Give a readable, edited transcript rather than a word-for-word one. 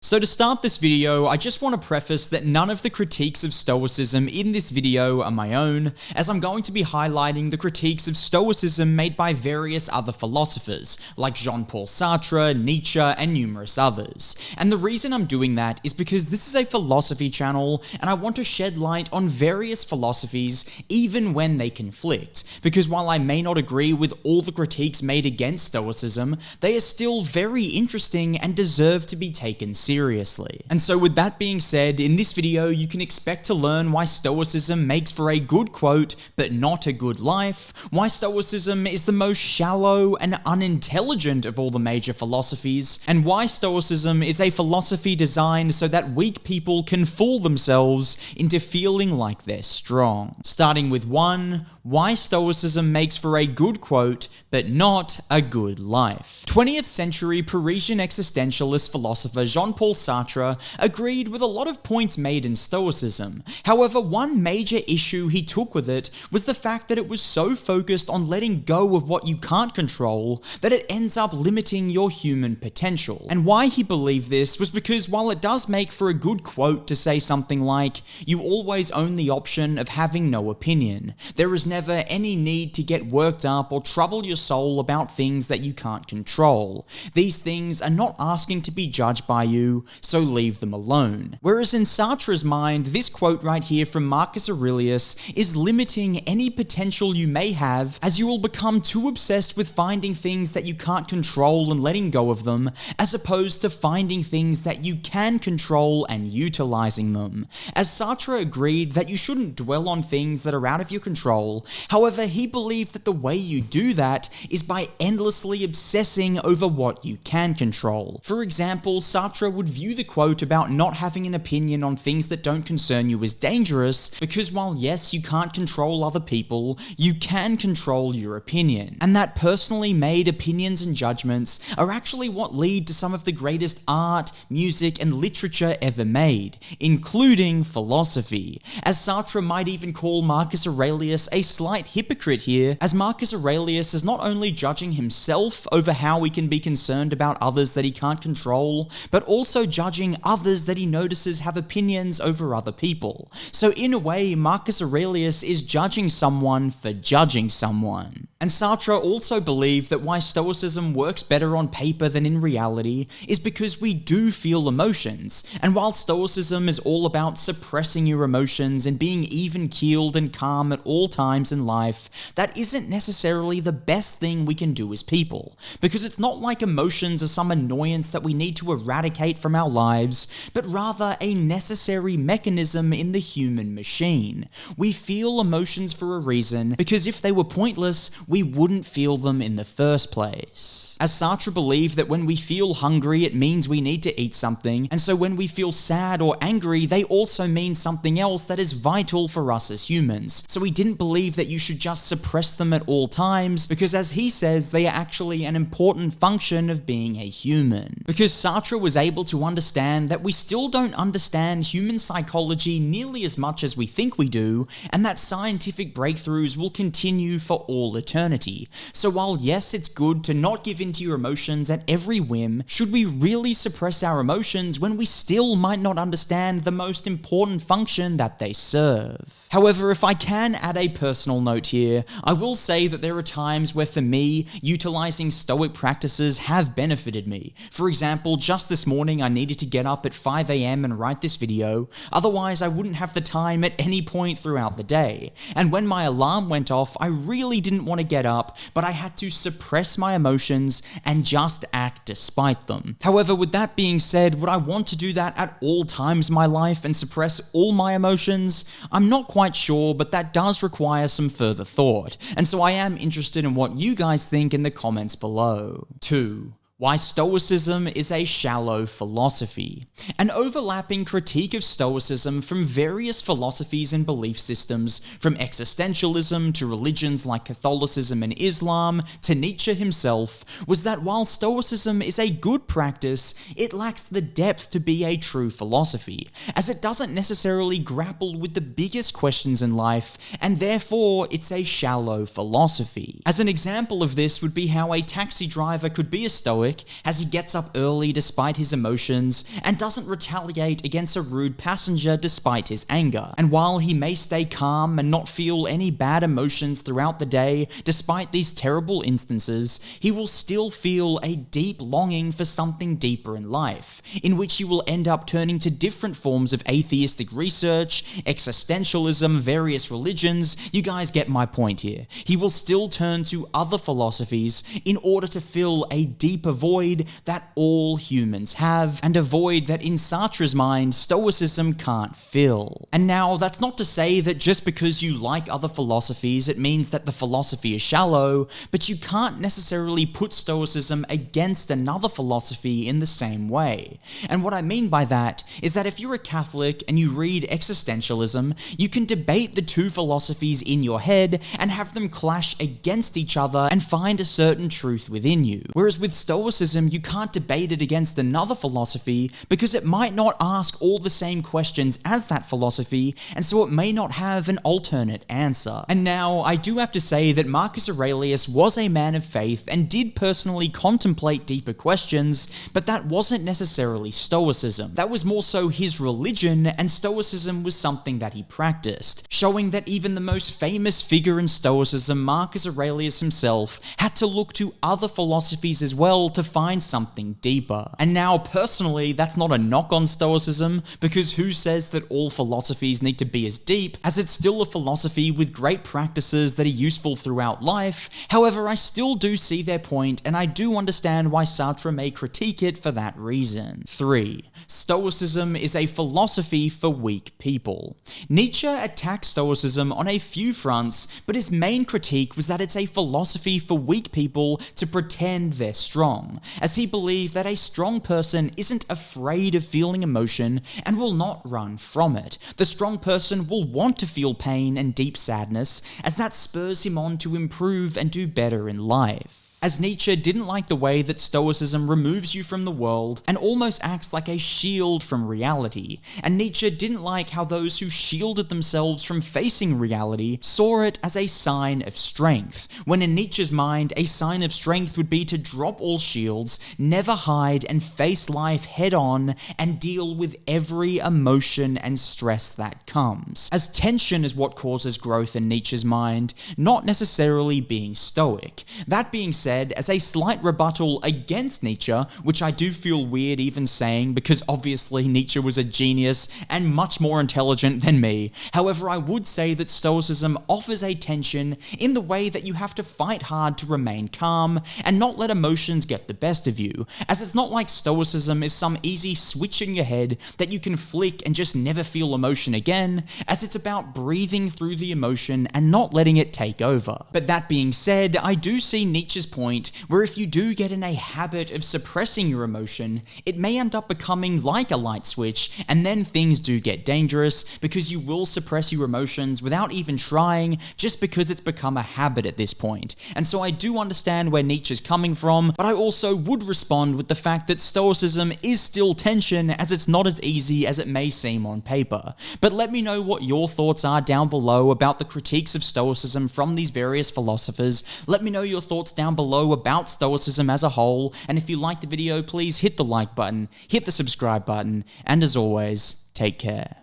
So to start this video, I just want to preface that none of the critiques of Stoicism in this video are my own, as I'm going to be highlighting the critiques of Stoicism made by various other philosophers, like Jean-Paul Sartre, Nietzsche, and numerous others. And the reason I'm doing that is because this is a philosophy channel, and I want to shed light on various philosophies, even when they conflict. Because while I may not agree with all the critiques made against Stoicism, they are still very interesting and deserve to be taken seriously. And so with that being said, in this video you can expect to learn why Stoicism makes for a good quote, but not a good life, why Stoicism is the most shallow and unintelligent of all the major philosophies, and why Stoicism is a philosophy designed so that weak people can fool themselves into feeling like they're strong. Starting with 1, why Stoicism makes for a good quote, but not a good life. 20th century Parisian existentialist philosopher Jean-Paul Sartre agreed with a lot of points made in Stoicism. However, one major issue he took with it was the fact that it was so focused on letting go of what you can't control that it ends up limiting your human potential. And why he believed this was because while it does make for a good quote to say something like, "You always own the option of having no opinion. There is never any need to get worked up or trouble your soul about things that you can't control. These things are not asking to be judged by you, so leave them alone." Whereas in Sartre's mind, this quote right here from Marcus Aurelius is limiting any potential you may have, as you will become too obsessed with finding things that you can't control and letting go of them, as opposed to finding things that you can control and utilizing them. As Sartre agreed that you shouldn't dwell on things that are out of your control, however, he believed that the way you do that is by endlessly obsessing over what you can control. For example, Sartre would view the quote about not having an opinion on things that don't concern you as dangerous, because while yes, you can't control other people, you can control your opinion. And that personally made opinions and judgments are actually what lead to some of the greatest art, music, and literature ever made, including philosophy. As Sartre might even call Marcus Aurelius a slight hypocrite here, as Marcus Aurelius is not only judging himself over how he can be concerned about others that he can't control, but also judging others that he notices have opinions over other people. So in a way, Marcus Aurelius is judging someone for judging someone. And Sartre also believed that why Stoicism works better on paper than in reality is because we do feel emotions, and while Stoicism is all about suppressing your emotions and being even-keeled and calm at all times in life, that isn't necessarily the best thing we can do as people, because it's not like emotions are some annoyance that we need to eradicate from our lives, but rather a necessary mechanism in the human machine. We feel emotions for a reason, because if they were pointless, we wouldn't feel them in the first place. As Sartre believed that when we feel hungry, it means we need to eat something, and so when we feel sad or angry, they also mean something else that is vital for us as humans. So he didn't believe that you should just suppress them at all times, because as he says, they are actually an important function of being a human. Because Sartre was able to understand that we still don't understand human psychology nearly as much as we think we do, and that scientific breakthroughs will continue for all eternity. So while yes, it's good to not give in to your emotions at every whim, should we really suppress our emotions when we still might not understand the most important function that they serve? However, if I can add a personal note here, I will say that there are times where for me, utilizing Stoic practices have benefited me. For example, just this morning I needed to get up at 5 AM and write this video, otherwise I wouldn't have the time at any point throughout the day. And when my alarm went off, I really didn't want to get up, but I had to suppress my emotions and just act despite them. However, with that being said, would I want to do that at all times in my life and suppress all my emotions? I'm not quite sure, but that does require some further thought, and so I am interested in what you guys think in the comments below. 2. Why Stoicism is a shallow philosophy. An overlapping critique of Stoicism from various philosophies and belief systems, from existentialism to religions like Catholicism and Islam to Nietzsche himself, was that while Stoicism is a good practice, it lacks the depth to be a true philosophy, as it doesn't necessarily grapple with the biggest questions in life, and therefore it's a shallow philosophy. As an example of this would be how a taxi driver could be a Stoic Stoic, as he gets up early despite his emotions, and doesn't retaliate against a rude passenger despite his anger. And while he may stay calm and not feel any bad emotions throughout the day, despite these terrible instances, he will still feel a deep longing for something deeper in life, in which he will end up turning to different forms of atheistic research, existentialism, various religions. You guys get my point here. He will still turn to other philosophies in order to fill a deeper void that all humans have, and a void that in Sartre's mind, Stoicism can't fill. And now, that's not to say that just because you like other philosophies, it means that the philosophy is shallow, but you can't necessarily put Stoicism against another philosophy in the same way. And what I mean by that is that if you're a Catholic and you read existentialism, you can debate the two philosophies in your head and have them clash against each other and find a certain truth within you. Whereas with Stoicism, you can't debate it against another philosophy because it might not ask all the same questions as that philosophy, and so it may not have an alternate answer. And now, I do have to say that Marcus Aurelius was a man of faith and did personally contemplate deeper questions, but that wasn't necessarily Stoicism. That was more so his religion, and Stoicism was something that he practiced, showing that even the most famous figure in Stoicism, Marcus Aurelius himself, had to look to other philosophies as well to find something deeper. And now, personally, that's not a knock on Stoicism, because who says that all philosophies need to be as deep, as it's still a philosophy with great practices that are useful throughout life. However, I still do see their point, and I do understand why Sartre may critique it for that reason. 3. Stoicism is a philosophy for weak people. Nietzsche attacked Stoicism on a few fronts, but his main critique was that it's a philosophy for weak people to pretend they're strong, as he believed that a strong person isn't afraid of feeling emotion and will not run from it. The strong person will want to feel pain and deep sadness, as that spurs him on to improve and do better in life. As Nietzsche didn't like the way that Stoicism removes you from the world and almost acts like a shield from reality, and Nietzsche didn't like how those who shielded themselves from facing reality saw it as a sign of strength, when in Nietzsche's mind, a sign of strength would be to drop all shields, never hide, and face life head on, and deal with every emotion and stress that comes. As tension is what causes growth in Nietzsche's mind, not necessarily being stoic. That being said, as a slight rebuttal against Nietzsche, which I do feel weird even saying because obviously Nietzsche was a genius and much more intelligent than me. However, I would say that Stoicism offers a tension in the way that you have to fight hard to remain calm and not let emotions get the best of you, as it's not like Stoicism is some easy switch in your head that you can flick and just never feel emotion again, as it's about breathing through the emotion and not letting it take over. But that being said, I do see Nietzsche's point where if you do get in a habit of suppressing your emotion, it may end up becoming like a light switch, and then things do get dangerous because you will suppress your emotions without even trying, just because it's become a habit at this point. And so I do understand where Nietzsche's coming from, but I also would respond with the fact that Stoicism is still tension, as it's not as easy as it may seem on paper. But let me know what your thoughts are down below about the critiques of Stoicism from these various philosophers. Let me know your thoughts down below about Stoicism as a whole, and if you liked the video, please hit the like button, hit the subscribe button, and as always, take care.